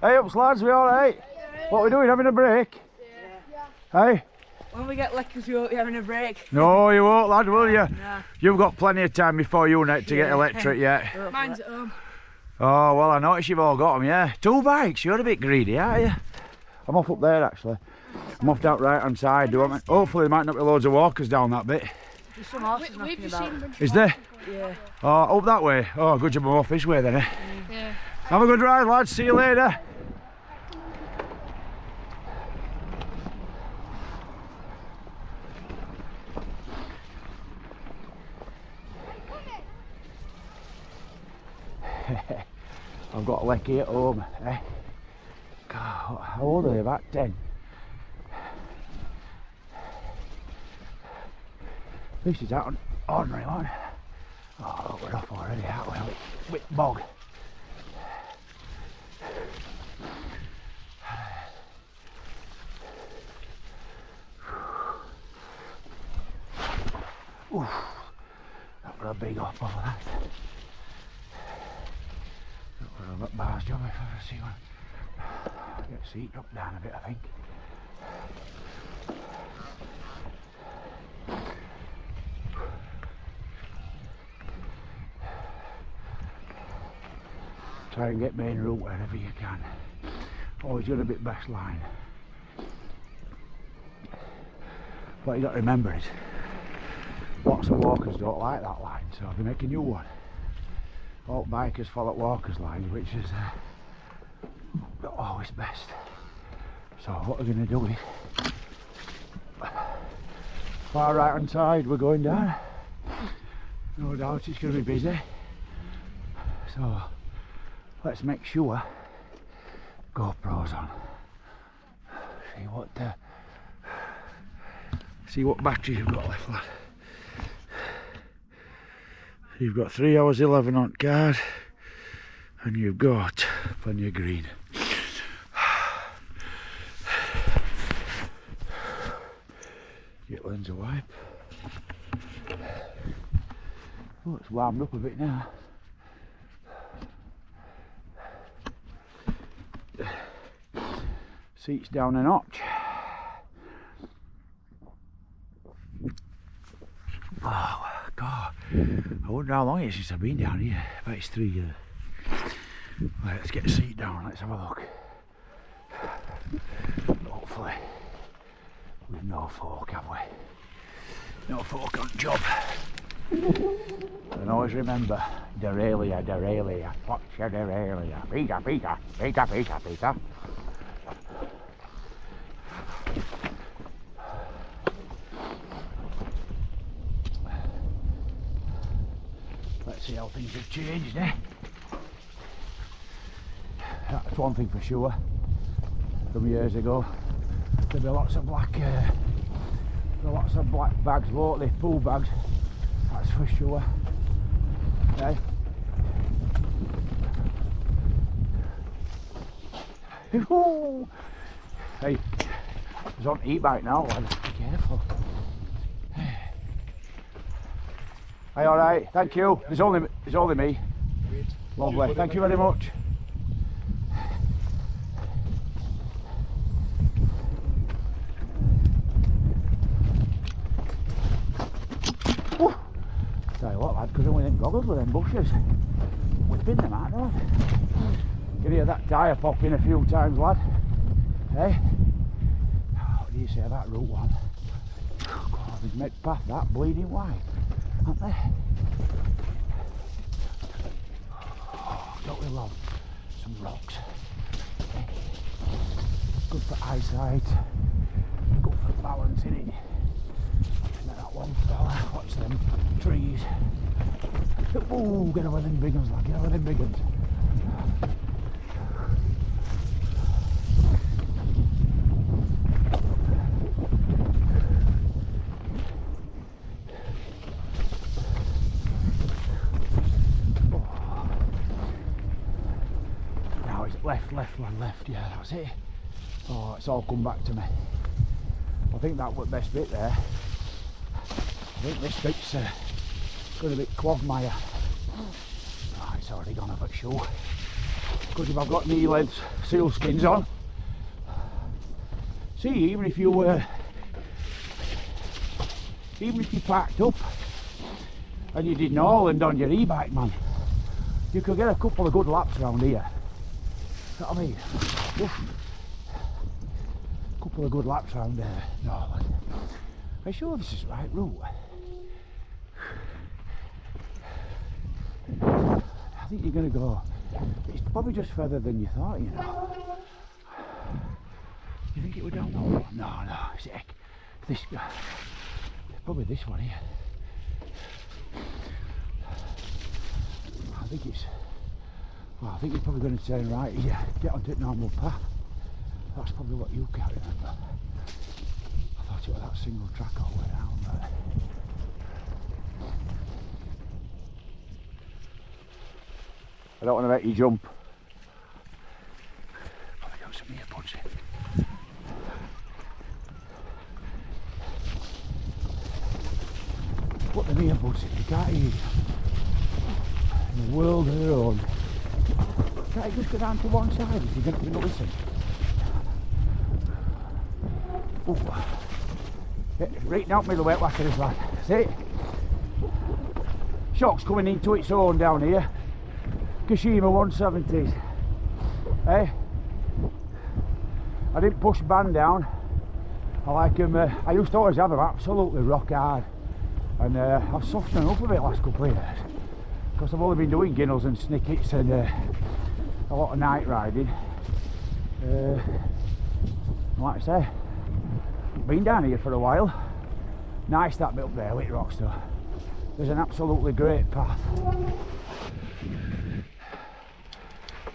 Hey, ups lads, we alright? What are we doing, having a break? Yeah. Hey? When we get lickers, we won't be having a break. No, you won't, lad, will you? Nah. You've got plenty of time before you net to get electric yet. Mine's at home. Oh, well, I notice you've all got them, yeah. 2 bikes, you're a bit greedy, aren't you? I'm off up there, actually. I'm off down right hand side. Hopefully there might not be loads of walkers down that bit. There's some horses knocking about. Is there? Yeah. Oh, up that way? Oh, good job I'm off this way then, eh? Yeah. Have a good ride, lads. See you later. I've got a lecky at home, eh? God, how old are they? About 10? This is out an ordinary one. Oh, look, we're off already, aren't we? With bog. Oof, that was a big off all that. That was a bar's job if I ever see one. Get the seat dropped down a bit, I think. Try and get main route wherever you can. Always got a bit best line. What you got to remember is lots of walkers don't like that line, so they make a new one. All bikers follow walkers line, which is not always best. So what we're going to do is far right hand side we're going down. No doubt it's going to be busy. So let's make sure GoPro's on. See what batteries you've got left, lad. You've got 3 hours 11 on card, and you've got plenty of green. Get lens a wipe. Oh, it's warmed up a bit now. Seats down a notch. Oh God, I wonder how long it is since I've been down here. I bet it's 3 years. Right, let's get the seat down, let's have a look. Hopefully we've no folk, have we? No folk on job. And always remember, derailleur, derailleur, what's your derailleur? Peter, Peter, Peter, Peter, Peter. Let's see how things have changed, eh? That's one thing for sure. From years ago, there'd be lots of black bags, won't they? Pool bags. That's for sure. Okay. Hey, it's on e-bike now, lads. Be careful. Hey, all right. Thank you. There's only me. Lovely. Thank you very much. Woo. Tell you what, lad, because only them goggles with them bushes. Whipping them, aren't they? You can hear that tyre popping a few times, lad. Hey? What do you say about Route 1? Oh, God, they've made path that bleeding wide, aren't they? Oh, don't we love some rocks? Hey. Good for eyesight, good for balancing it. And that one fella, watch them trees. Oh, get over them big ones, lad, get over them big ones. Left, yeah, that's it. Oh, it's all come back to me. I think that was the best bit there. I think this bit's got a bit quagmire. Oh, it's already gone up at show. Because if I've got knee-length sealskins on, see, even if you packed up and you did Norland on your e-bike, man, you could get a couple of good laps around here. You know what I mean? Oof. Couple of good laps around there. Norland. Are you sure this is the right route? I think you're going to go. It's probably just further than you thought, you know. You think it would down that one? No, it's this. Probably this one here. I think it's. Well, I think you're probably going to turn right here. Get onto the normal path. That's probably what you can't remember. I thought it was that single track all the way down, but. I don't want to make you jump. Probably got some earbuds in. Put the earbuds in, you can't hear you. In a world of their own. Can't you just go down to one side if you're going to listen? Right out me the wet whacker is lad. See? Shock's coming into its own down here. Kashima 170s. Hey? I didn't push band down. I like them. I used to always have them absolutely rock hard. And I've softened up a bit last couple of years. Because I've only been doing ginnels and snickets and a lot of night riding. Like I say, been down here for a while. Nice that bit up there, Lit Rocks though. There's an absolutely great path.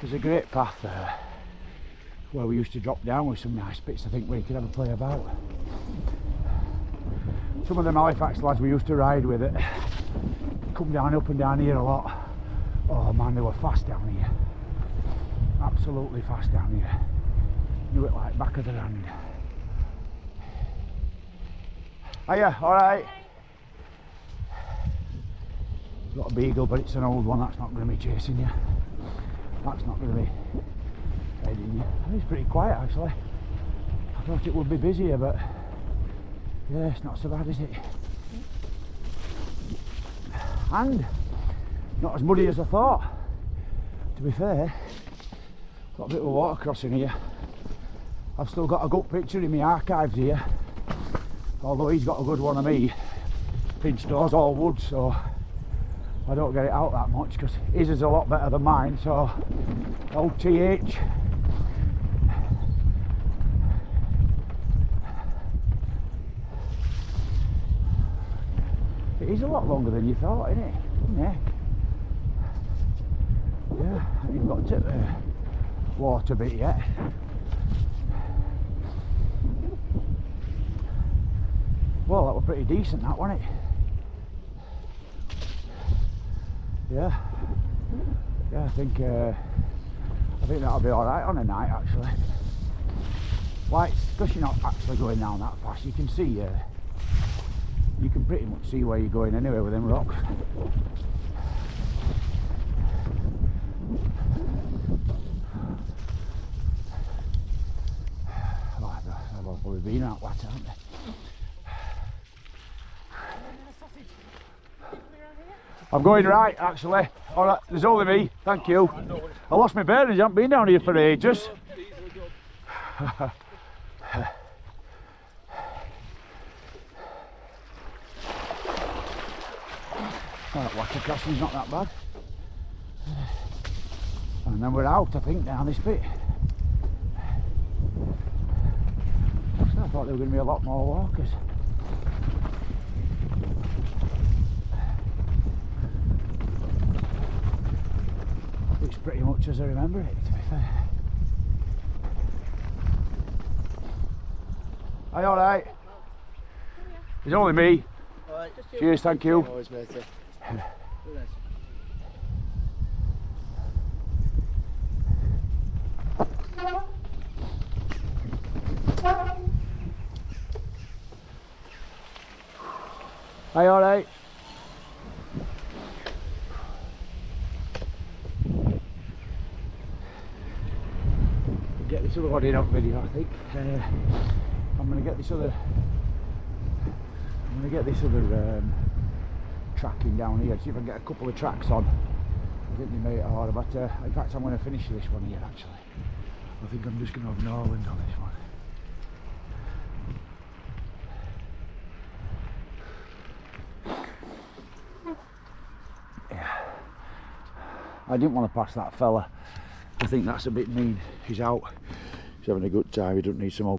There's a great path there where we used to drop down with some nice bits, I think, where you could have a play about. Some of them Halifax lads we used to ride with it come down up and down here a lot. Oh man, they were fast down here. Absolutely fast down here. Knew it like back of the hand. Hiya, alright. Got a beagle, but it's an old one, that's not going to be chasing you. That's not going to be heading you. It's pretty quiet actually. I thought it would be busier, but yeah, it's not so bad, is it? And not as muddy as I thought. To be fair, got a bit of a water crossing here. I've still got a good picture in my archives here. Although he's got a good one of me. Pinched doors, all wood, so I don't get it out that much because his is a lot better than mine. So old TH. It is a lot longer than you thought, isn't it? Neck. Yeah, I haven't even got to the water bit yet. Well, that was pretty decent, that, wasn't it? Yeah. Yeah, I think that'll be all right on a night, actually. Like, because you're not actually going down that fast, you can see. You can pretty much see where you're going anyway with them rocks. Oh, they've probably been out wet, haven't they? I'm going right, actually. All right, there's only me. Thank you. I lost my bearings. I haven't been down here for ages. That water crossing's not that bad. And then we're out, I think, down this bit. I thought there were going to be a lot more walkers. It's pretty much as I remember it, to be fair. Are you alright? It's only me. Alright. Cheers, thank you. Always, mate. Are you alright? this other one in on video, I think. I'm gonna get this other tracking down here, see if I can get a couple of tracks on. I think they made it harder, but in fact I'm going to finish this one here actually. I think I'm just going to have Norland on this one. Yeah. I didn't want to pass that fella. I think that's a bit mean. He's out. He's having a good time. He doesn't need some more